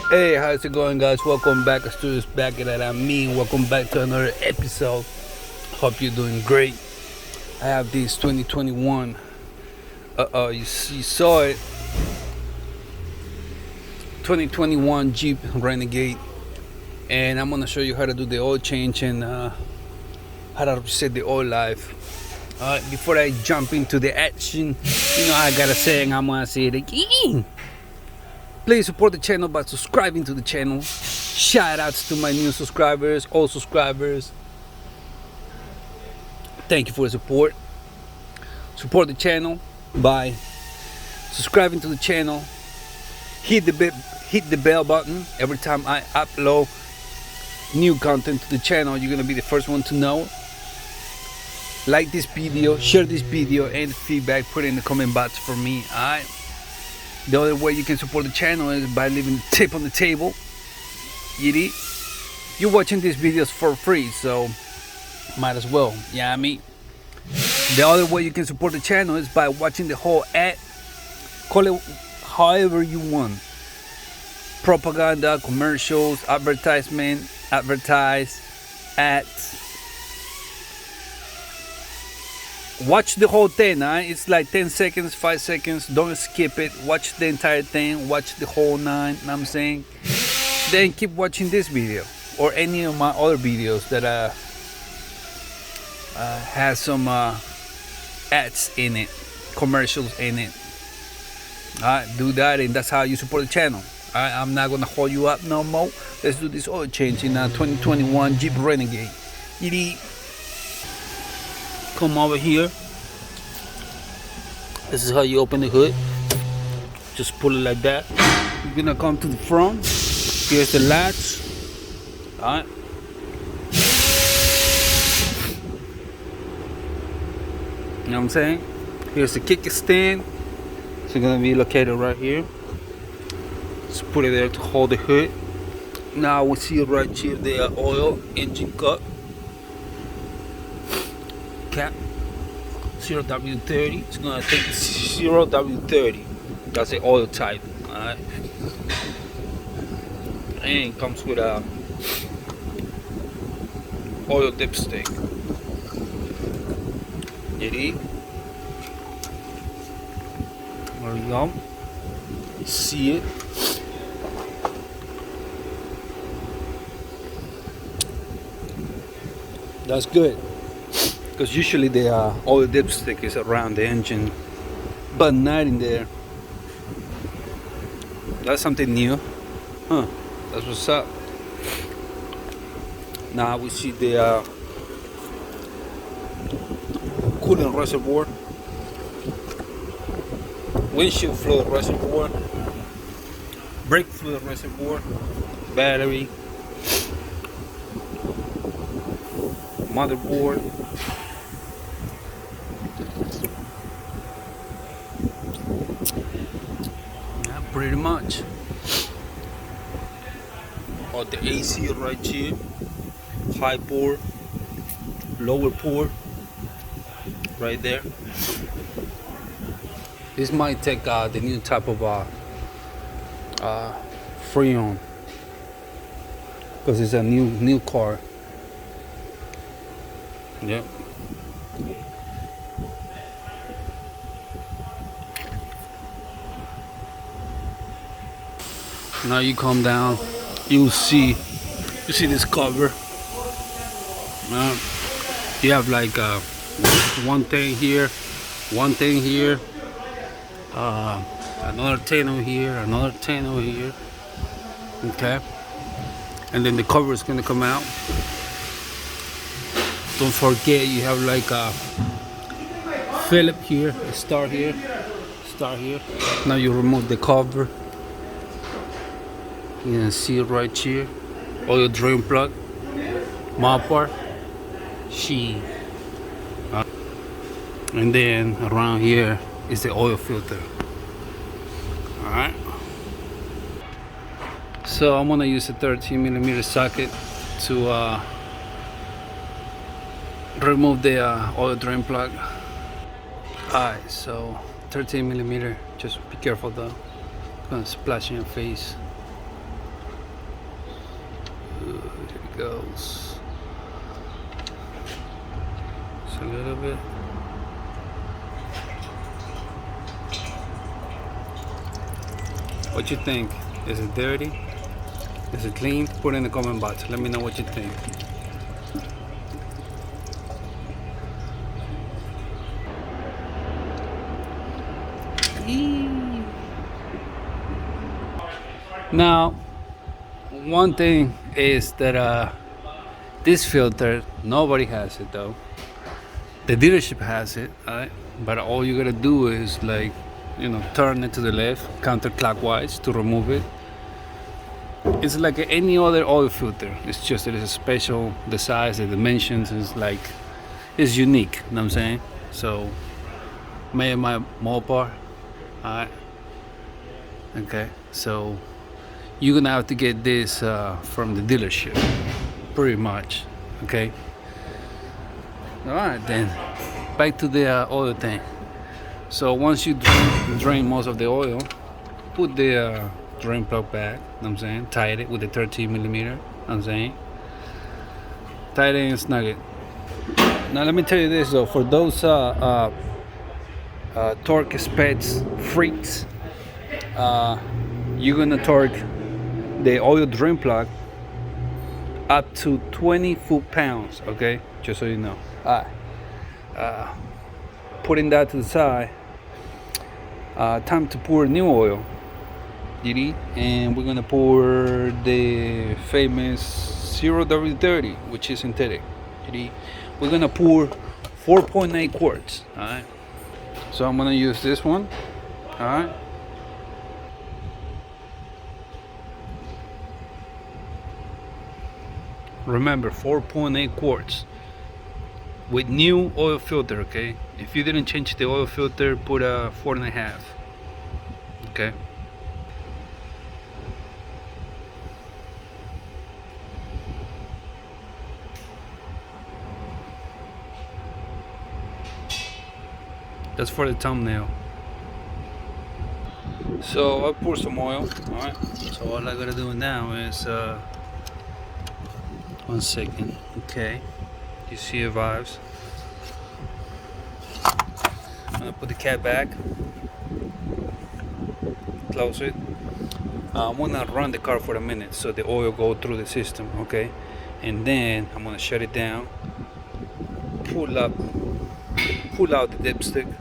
Hey, how's it going, guys? Welcome back. Studios back at me. Welcome back to another episode. Hope you're doing great. I have this 2021. You saw it. 2021 Jeep Renegade, and I'm gonna show you how to do the oil change and how to reset the oil life. Before I jump into the action, I gotta say, and I'm gonna say it again. Please support the channel by subscribing to the channel. Shout outs to my new subscribers, old subscribers. Thank you for the support. Support the channel by subscribing to the channel. Hit the bell button every time I upload new content to the channel. You're gonna be the first one to know. Like this video, share this video, and feedback put it in the comment box for me. Alright. The other way you can support the channel is by leaving a tip on the table. You're watching these videos for free, so might as well. Yeah, I mean. The other way you can support the channel is by watching the whole ad. Call it however you want. Propaganda, commercials, advertisement, advertise, ads. Watch the whole thing, it's like 10 seconds, 5 seconds. Don't skip it. Watch the entire thing. Watch the whole 9, know what I'm saying? Then keep watching this video or any of my other videos that has some ads in it, commercials in it. Alright, do that, and that's how you support the channel. Alright, I'm not gonna hold you up no more. Let's do this oil change in 2021 Jeep Renegade. Come over here. This is how you open the hood. Just pull it like that. You're gonna come to the front. Here's the latch. Alright. You know what I'm saying? Here's the kickstand. It's gonna be located right here. Just put it there to hold the hood. Now we see right here the oil engine cup. Cap 0W30. It's gonna take 0W30. That's the oil type. Alright. And it comes with a oil dipstick. There we go. See it. That's good. Because usually the oil dipstick is around the engine, but not in there. That's something new. That's what's up. Now we see the coolant reservoir, windshield fluid reservoir, brake fluid reservoir, battery, motherboard. Pretty much. Or the AC right here, high port, lower port, right there. This might take the new type of Freon, because it's a new car. Yep. Now you come down, you see this cover. You have like one thing here, another thing over here, another thing over here. Okay, and then the cover is gonna come out. Don't forget you have like a Phillip here, a star here. Now you remove the cover. You can see it right here. Oil drain plug, mopper, and then around here is the oil filter. Alright. So I'm gonna use a 13mm socket to remove the oil drain plug. Alright, so 13mm, just be careful though, it's gonna splash in your face. goes. Just a little bit. What you think? Is it dirty? Is it clean? Put it in the comment box. Let me know what you think. Now, one thing is that this filter, nobody has it though. The dealership has it, alright? But all you gotta do is like, turn it to the left, counterclockwise to remove it. It's like any other oil filter. It's just that it's special. The size, the dimensions is unique. You know what I'm saying? So, made in my Mopar. Alright. Okay. So, you're gonna have to get this from the dealership, pretty much. Okay. All right, then back to the oil thing. So once you drain most of the oil, put the drain plug back. You know what I'm saying, tighten it with the 13 millimeter. You know what I'm saying, tighten it and snug it. Now let me tell you this though, for those torque specs freaks, you're gonna torque the oil drain plug up to 20 foot-pounds, okay? Just so you know. Putting that to the side, time to pour new oil. And we're gonna pour the famous 0W30, which is synthetic. We're gonna pour 4.8 quarts, alright? So I'm gonna use this one, alright? Remember, 4.8 quarts with new oil filter, okay? If you didn't change the oil filter, put a 4.5, okay? That's for the thumbnail. So I pour some oil, alright? So all I gotta do now is 1 second, okay? You see it vibes. I'm gonna put the cap back, close it. I'm gonna run the car for a minute so the oil go through the system, okay? And then I'm gonna shut it down, pull out the dipstick,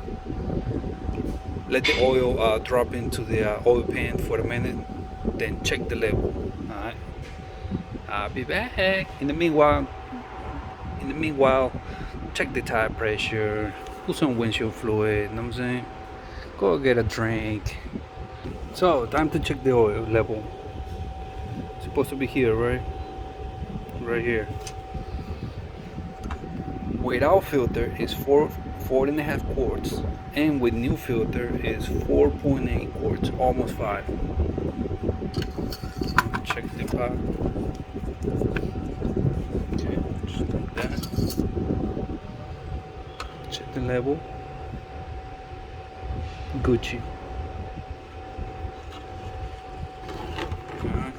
let the oil drop into the oil pan for a minute, then check the level. All right, I'll be back. In the meanwhile, check the tire pressure, put some windshield fluid. You know what I'm saying? Go get a drink. So time to check the oil level. It's supposed to be here, right? Right here. Without filter is 4.5 quarts, and with new filter is 4.8 quarts, almost 5. Check the pot. Okay, just like that. Check the level. Gucci. Alright.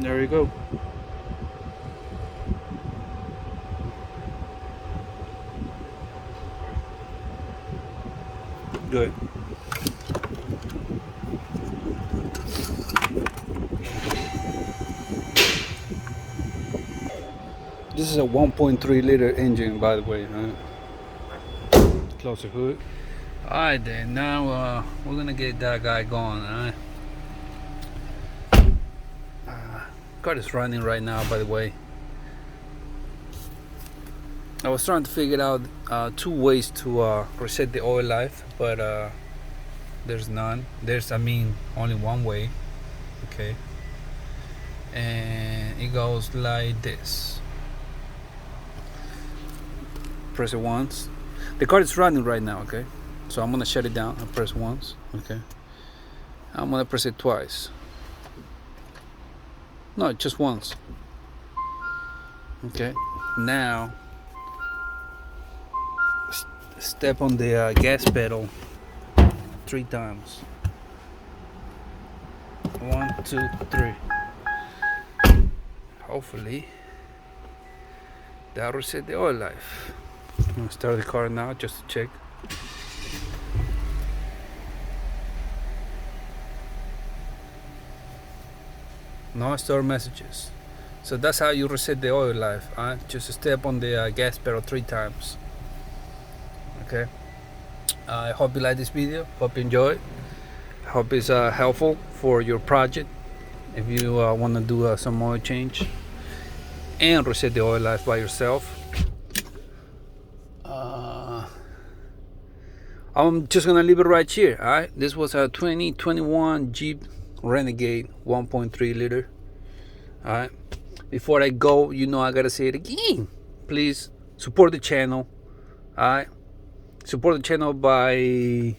There you go. Good. This is a 1.3 liter engine, by the way. Close the hood. Alright then, now we're gonna get that guy going. Alright. Car is running right now, by the way. I was trying to figure out 2 ways to reset the oil life, but there's none. Only one way. Okay. And it goes like this. Press it once. The car is running right now, okay? So I'm gonna shut it down. I press once, okay? I'm gonna press it twice. No, just once. Okay. Now, step on the gas pedal 3 times. 1, 2, 3. Hopefully that reset the oil life. I'm gonna start the car now just to check. No store messages. So that's how you reset the oil life. Just step on the gas pedal 3 times. Okay. I hope you like this video. Hope you enjoy it. Hope it's helpful for your project if you want to do some oil change and reset the oil life by yourself. I'm just gonna leave it right here. All right, this was a 2021 Jeep Renegade 1.3 liter. All right, before I go, I gotta say it again. Please support the channel. All right, support the channel by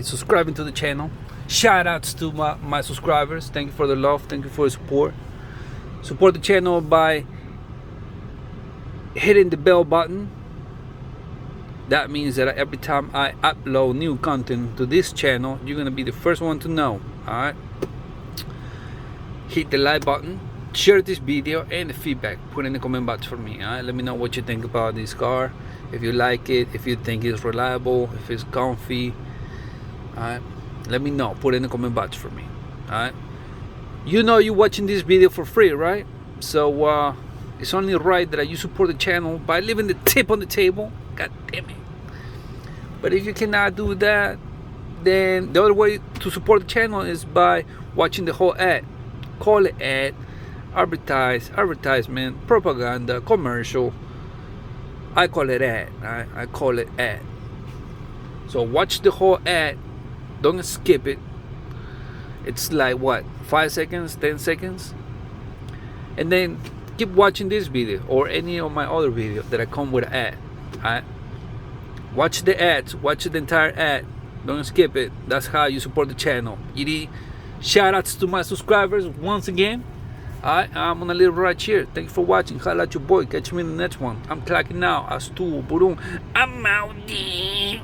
subscribing to the channel. Shout outs to my subscribers. Thank you for the love. Thank you for the support. Support the channel by hitting the bell button. That means that every time I upload new content to this channel, you're gonna be the first one to know. Alright, hit the like button, share this video, and the feedback put in the comment box for me. Alright, let me know what you think about this car, if you like it, if you think it's reliable, if it's comfy. Alright, let me know, put in the comment box for me. Alright, you're watching this video for free, right? So it's only right that you support the channel by leaving the tip on the table. God damn it. But if you cannot do that, then the other way to support the channel is by watching the whole ad. Call it ad, advertisement, propaganda, commercial. I call it ad. I call it ad. So watch the whole ad. Don't skip it. It's like what, 5 seconds, 10 seconds? And then keep watching this video or any of my other videos that I come with an ad. Alright? Watch the ads, watch the entire ad. Don't skip it. That's how you support the channel. Shout outs to my subscribers once again. Alright, I'm gonna leave it right here. Thank you for watching. Holla at your boy. Catch me in the next one. I'm clocking now. As tu, Burum. I'm out.